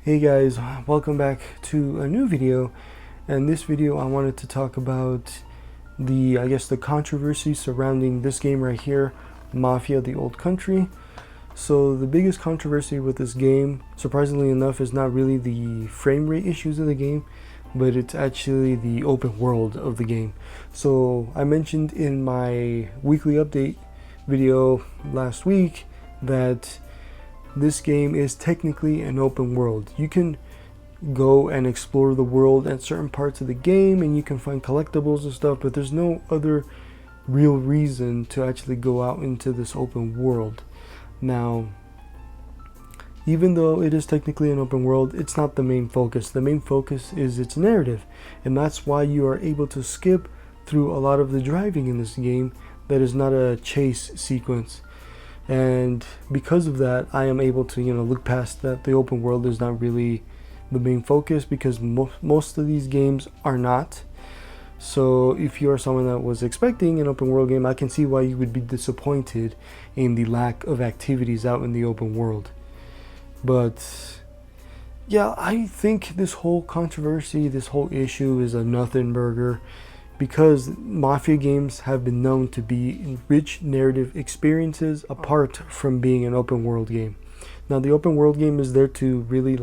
Hey guys, welcome back to a new video. And this video I wanted to talk about the controversy surrounding this game right here, Mafia the Old Country. So the biggest controversy with this game, surprisingly enough, is not really the frame rate issues of the game, but it's actually the open world of the game. So I mentioned in my weekly update video last week that this game is technically an open world. You can go and explore the world at certain parts of the game and you can find collectibles and stuff, but there's no other real reason to actually go out into this open world. Now, even though it is technically an open world, it's not the main focus. The main focus is its narrative, and that's why you are able to skip through a lot of the driving in this game that is not a chase sequence. And because of that, I am able to look past that. The open world is not really the main focus because most of these games are not. So if you are someone that was expecting an open world game, I can see why you would be disappointed in the lack of activities out in the open world. But yeah, I think this whole controversy, this whole issue is a nothing burger, because Mafia games have been known to be rich narrative experiences apart from being an open world game. Now the open world game is there to really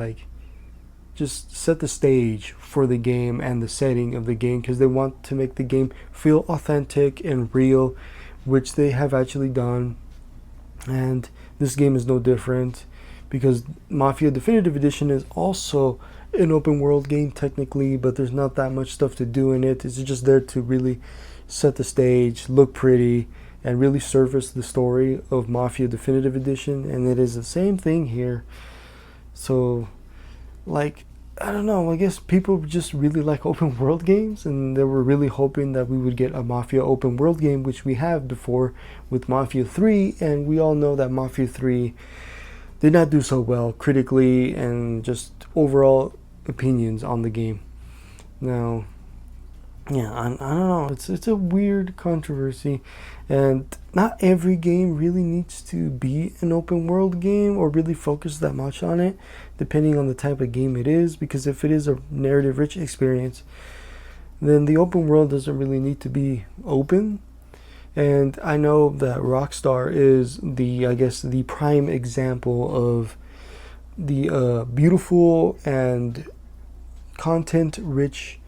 just set the stage for the game and the setting of the game, because they want to make the game feel authentic and real, which they have actually done. And this game is no different, because Mafia Definitive Edition is also an open world game technically, but there's not that much stuff to do in it. It's just there to really set the stage, look pretty, and really surface the story of Mafia Definitive Edition. And it is the same thing here. So I don't know, I guess people just really like open world games, and they were really hoping that we would get a Mafia open world game, which we have before with Mafia 3, and we all know that Mafia 3 did not do so well critically and just overall opinions on the game. Now, yeah, I don't know, it's a weird controversy, and not every game really needs to be an open world game or really focus that much on it, depending on the type of game it is, because if it is a narrative rich experience, then the open world doesn't really need to be open. And I know that Rockstar is the prime example of the beautiful and content-rich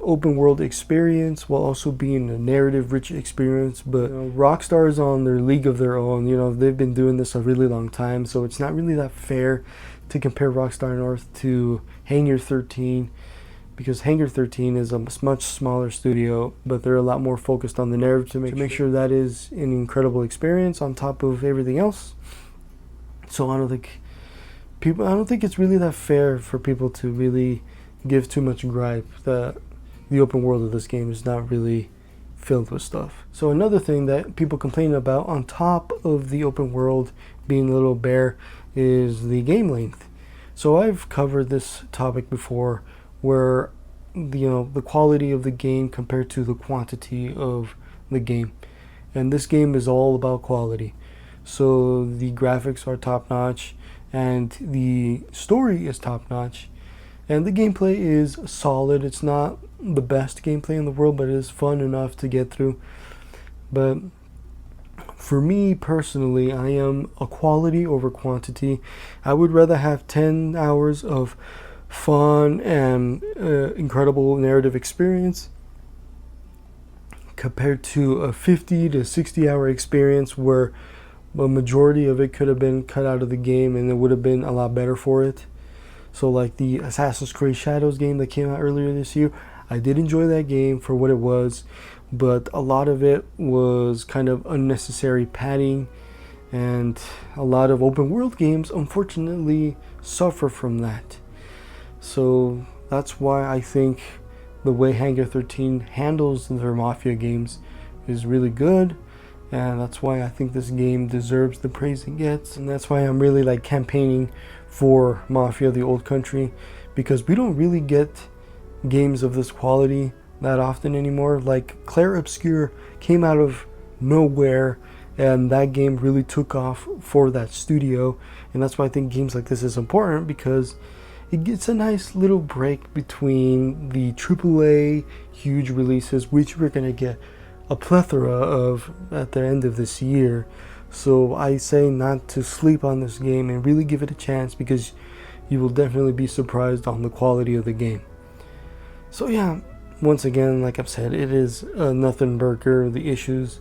open world experience while also being a narrative-rich experience. But Rockstar is on their league of their own. They've been doing this a really long time, so it's not really that fair to compare Rockstar North to Hangar 13. Because Hangar 13 is a much smaller studio, but they're a lot more focused on the narrative to make sure that is an incredible experience on top of everything else. So I don't think it's really that fair for people to really give too much gripe that the open world of this game is not really filled with stuff. So another thing that people complain about on top of the open world being a little bare is the game length. So I've covered this topic before, where the quality of the game compared to the quantity of the game, and this game is all about quality. So the graphics are top notch, and the story is top notch, and the gameplay is solid. It's not the best gameplay in the world, but it is fun enough to get through. But for me personally, I am a quality over quantity. I would rather have 10 hours of fun and incredible narrative experience compared to a 50 to 60 hour experience where a majority of it could have been cut out of the game and it would have been a lot better for it. So like the Assassin's Creed Shadows game that came out earlier this year, I did enjoy that game for what it was, but a lot of it was kind of unnecessary padding, and a lot of open world games unfortunately suffer from that. So that's why I think the way Hangar 13 handles their Mafia games is really good, and that's why I think this game deserves the praise it gets. And that's why I'm really campaigning for Mafia the Old Country, because we don't really get games of this quality that often anymore. Like Clair Obscur came out of nowhere, and that game really took off for that studio, and that's why I think games like this is important, because it gets a nice little break between the AAA huge releases, which we're going to get a plethora of at the end of this year. So I say not to sleep on this game and really give it a chance, because you will definitely be surprised on the quality of the game. So yeah, once again, like I've said, it is a nothing burger. The issues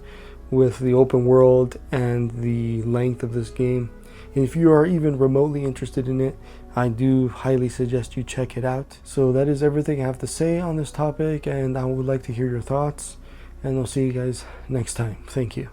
with the open world and the length of this game. And if you are even remotely interested in it, I do highly suggest you check it out. So that is everything I have to say on this topic, and I would like to hear your thoughts. And I'll see you guys next time. Thank you.